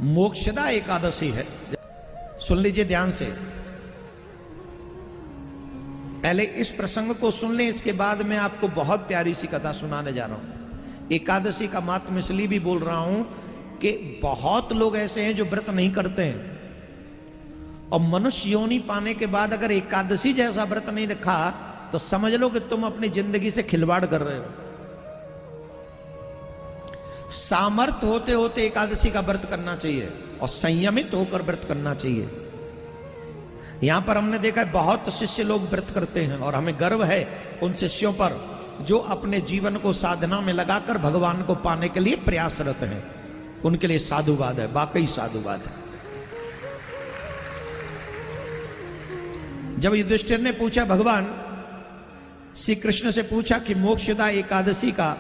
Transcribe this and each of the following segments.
मोक्षदा एकादशी है। सुन लीजिए ध्यान से, पहले इस प्रसंग को सुन लें, इसके बाद मैं आपको बहुत प्यारी सी कथा सुनाने जा रहा हूं। एकादशी का मात्म इसलिए भी बोल रहा हूं कि बहुत लोग ऐसे हैं जो व्रत नहीं करते हैं, और मनुष्य योनि पाने के बाद अगर एकादशी जैसा व्रत नहीं रखा तो समझ लो कि तुम अपनी जिंदगी से खिलवाड़ कर रहे हो। सामर्थ्य होते होते एकादशी का व्रत करना चाहिए और संयमित होकर व्रत करना चाहिए। यहां पर हमने देखा है बहुत शिष्य लोग व्रत करते हैं और हमें गर्व है उन शिष्यों पर जो अपने जीवन को साधना में लगाकर भगवान को पाने के लिए प्रयासरत हैं। उनके लिए साधुवाद है, वाकई साधुवाद है। जब युधिष्ठिर ने पूछा, भगवान श्री कृष्ण से पूछा कि मोक्षदा एकादशी का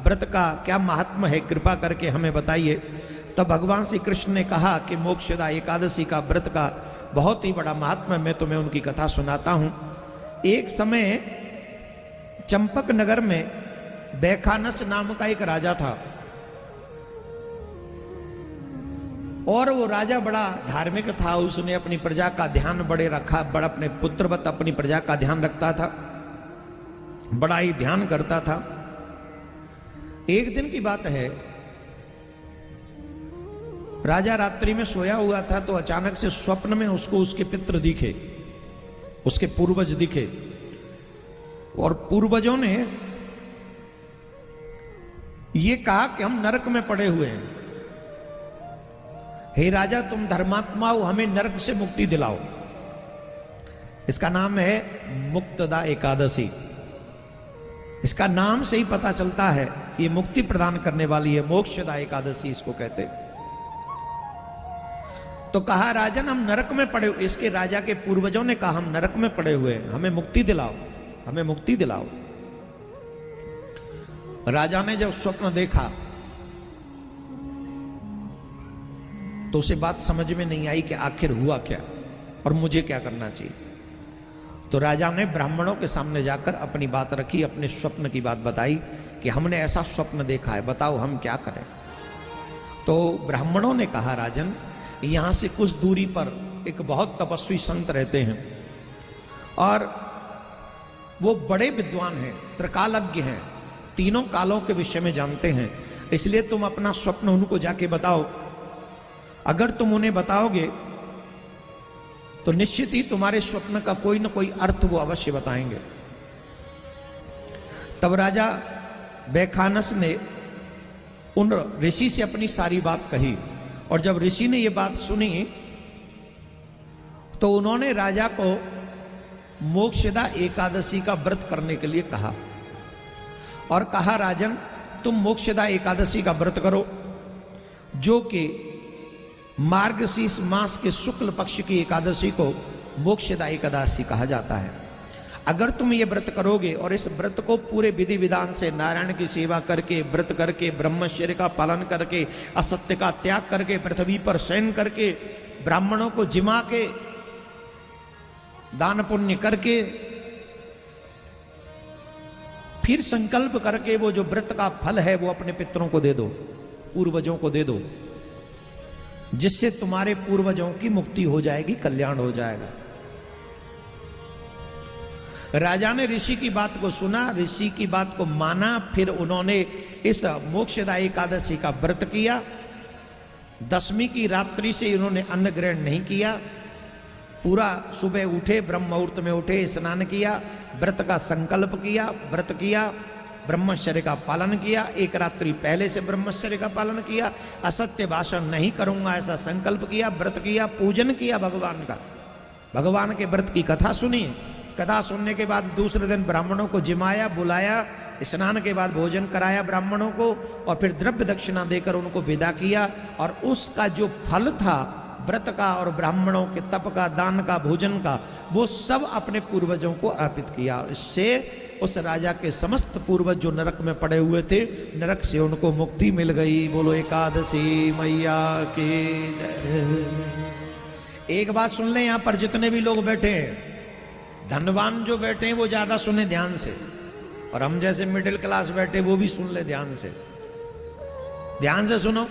व्रत का क्या महात्म्य है, कृपा करके हमें बताइए। तो भगवान श्री कृष्ण ने कहा कि मोक्षदा एकादशी का व्रत का बहुत ही बड़ा महात्म्य, मैं तुम्हें उनकी कथा सुनाता हूं। एक समय चंपक नगर में बैखानस नाम का एक राजा था, और वो राजा बड़ा धार्मिक था। उसने अपनी प्रजा का ध्यान बड़े रखा, बड़ा अपने पुत्रवत अपनी प्रजा का ध्यान रखता था, बड़ा ही ध्यान करता था। एक दिन की बात है, राजा रात्रि में सोया हुआ था तो अचानक से स्वप्न में उसको उसके पितृ दिखे, उसके पूर्वज दिखे, और पूर्वजों ने ये कहा कि हम नरक में पड़े हुए हैं, हे राजा तुम धर्मात्मा हो, हमें नरक से मुक्ति दिलाओ। इसका नाम है मुक्तदा एकादशी। इसका नाम से ही पता चलता है कि ये मुक्ति प्रदान करने वाली है, मोक्षदा एकादशी इसको कहते। तो कहा राजन हम नरक में पड़े हुए, इसके राजा के पूर्वजों ने कहा हम नरक में पड़े हुए हैं, हमें मुक्ति दिलाओ, हमें मुक्ति दिलाओ। राजा ने जब स्वप्न देखा तो उसे बात समझ में नहीं आई कि आखिर हुआ क्या और मुझे क्या करना चाहिए। तो राजा ने ब्राह्मणों के सामने जाकर अपनी बात रखी, अपने स्वप्न की बात बताई कि हमने ऐसा स्वप्न देखा है, बताओ हम क्या करें। तो ब्राह्मणों ने कहा राजन यहां से कुछ दूरी पर एक बहुत तपस्वी संत रहते हैं और वो बड़े विद्वान हैं, त्रिकालज्ञ हैं, तीनों कालों के विषय में जानते हैं, इसलिए तुम अपना स्वप्न उनको जाके बताओ। अगर तुम उन्हें बताओगे तो निश्चित ही तुम्हारे स्वप्न का कोई ना कोई अर्थ वो अवश्य बताएंगे। तब राजा बैखानस ने उन ऋषि से अपनी सारी बात कही, और जब ऋषि ने ये बात सुनी तो उन्होंने राजा को मोक्षदा एकादशी का व्रत करने के लिए कहा और कहा राजन तुम मोक्षदा एकादशी का व्रत करो, जो कि मार्गशीर्ष मास के शुक्ल पक्ष की एकादशी को मोक्षदा एकादशी कहा जाता है। अगर तुम ये व्रत करोगे और इस व्रत को पूरे विधि विधान से नारायण की सेवा करके, व्रत करके, ब्रह्मचर्य का पालन करके, असत्य का त्याग करके, पृथ्वी पर शयन करके, ब्राह्मणों को जिमा के, दान पुण्य करके, फिर संकल्प करके वो जो व्रत का फल है वो अपने पितरों को दे दो, पूर्वजों को दे दो, जिससे तुम्हारे पूर्वजों की मुक्ति हो जाएगी, कल्याण हो जाएगा। राजा ने ऋषि की बात को सुना, ऋषि की बात को माना, फिर उन्होंने इस मोक्षदा एकादशी का व्रत किया। दशमी की रात्रि से इन्होंने अन्न ग्रहण नहीं किया, पूरा सुबह उठे, ब्रह्म मुहूर्त में उठे, स्नान किया, व्रत का संकल्प किया, व्रत किया, ब्रह्मचर्य का पालन किया, एक रात्रि पहले से ब्रह्मचर्य का पालन किया, असत्य भाषण नहीं करूंगा ऐसा संकल्प किया, व्रत किया, पूजन किया भगवान का, भगवान के व्रत की कथा सुनी। कथा सुनने के बाद दूसरे दिन ब्राह्मणों को जिमाया, बुलाया, स्नान के बाद भोजन कराया ब्राह्मणों को, और फिर द्रव्य दक्षिणा देकर उनको विदा किया, और उसका जो फल था व्रत का और ब्राह्मणों के तप का, दान का, भोजन का, वो सब अपने पूर्वजों को अर्पित किया। इससे उस राजा के समस्त पूर्वज जो नरक में पड़े हुए थे, नरक से उनको मुक्ति मिल गई। बोलो एकादशी मैया की जय। एक बात सुन ले, यहां पर जितने भी लोग बैठे हैं, धनवान जो बैठे हैं वो ज्यादा सुने ध्यान से, और हम जैसे मिडिल क्लास बैठे वो भी सुन ले ध्यान से, ध्यान से सुनो।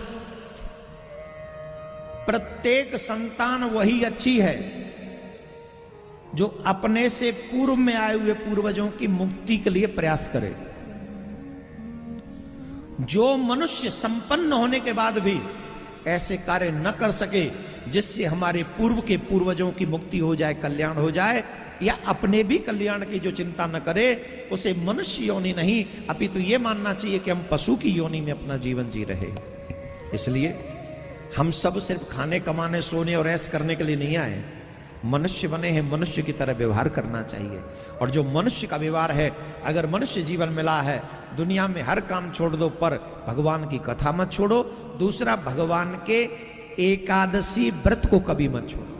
प्रत्येक संतान वही अच्छी है जो अपने से पूर्व में आए हुए पूर्वजों की मुक्ति के लिए प्रयास करे। जो मनुष्य संपन्न होने के बाद भी ऐसे कार्य न कर सके जिससे हमारे पूर्व के पूर्वजों की मुक्ति हो जाए, कल्याण हो जाए, या अपने भी कल्याण की जो चिंता न करे, उसे मनुष्य योनि नहीं अपितु ये मानना चाहिए कि हम पशु की योनि में अपना जीवन जी रहे। इसलिए हम सब सिर्फ खाने कमाने सोने और ऐश करने के लिए नहीं आए। मनुष्य बने हैं, मनुष्य की तरह व्यवहार करना चाहिए। और जो मनुष्य का व्यवहार है, अगर मनुष्य जीवन मिला है, दुनिया में हर काम छोड़ दो पर भगवान की कथा मत छोड़ो। दूसरा, भगवान के एकादशी व्रत को कभी मत छोड़ो।